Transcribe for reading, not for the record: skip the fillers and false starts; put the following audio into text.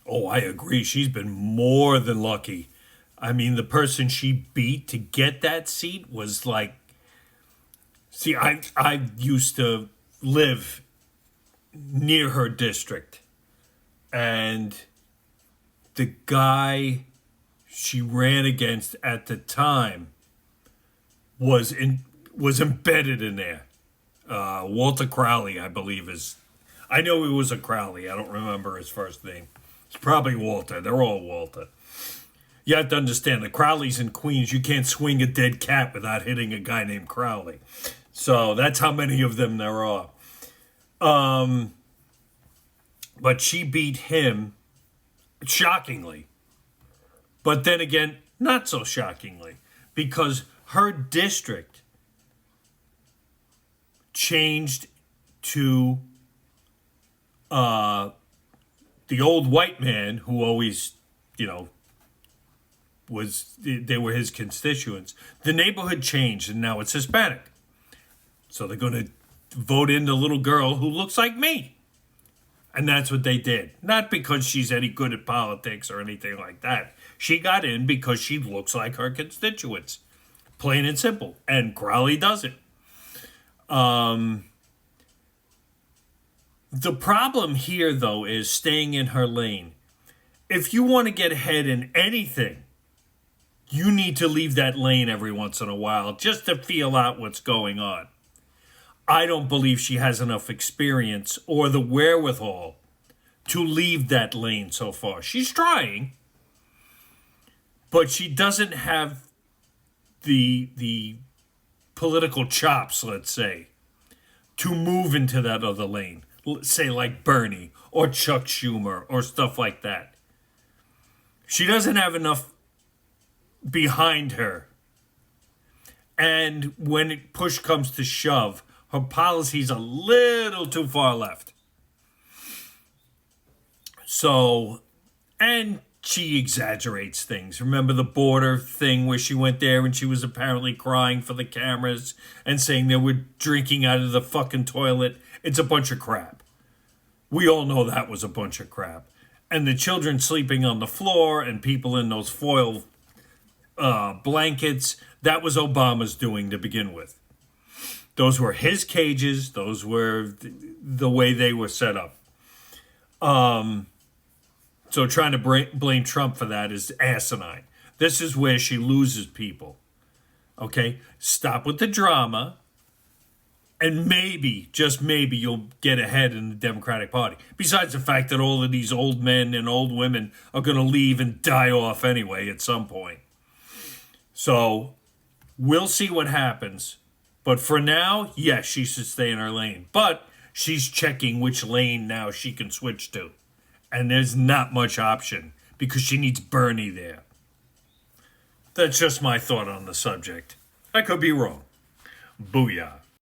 Oh, I agree. She's been more than lucky. I mean, the person she beat to get that seat was like, see, I used to live near her district, and the guy she ran against at the time was embedded in there. Walter Crowley, I believe, is. I know he was a Crowley. I don't remember his first name. It's probably Walter. They're all Walter. You have to understand the Crowleys in Queens. You can't swing a dead cat without hitting a guy named Crowley. So that's how many of them there are. But she beat him shockingly. But then again, not so shockingly, because her district changed to the old white man who always, they were his constituents. The neighborhood changed and now it's Hispanic. So they're going to vote in the little girl who looks like me. And that's what they did. Not because she's any good at politics or anything like that. She got in because she looks like her constituents. Plain and simple. And Crowley does it. The problem here, though, is staying in her lane. If you want to get ahead in anything, you need to leave that lane every once in a while just to feel out what's going on. I don't believe she has enough experience or the wherewithal to leave that lane so far. She's trying, but she doesn't have the political chops, let's say, to move into that other lane. Say like Bernie or Chuck Schumer or stuff like that. She doesn't have enough behind her. And when push comes to shove, her policy's a little too far left. So, and she exaggerates things. Remember the border thing where she went there and she was apparently crying for the cameras and saying they were drinking out of the fucking toilet? It's a bunch of crap. We all know that was a bunch of crap. And the children sleeping on the floor and people in those foil blankets, that was Obama's doing to begin with. Those were his cages. Those were the way they were set up. So trying to blame Trump for that is asinine. This is where she loses people. Okay? Stop with the drama. And maybe, just maybe, you'll get ahead in the Democratic Party. Besides the fact that all of these old men and old women are going to leave and die off anyway at some point. So we'll see what happens. But for now, yes, she should stay in her lane. But she's checking which lane now she can switch to. And there's not much option because she needs Bernie there. That's just my thought on the subject. I could be wrong. Booyah.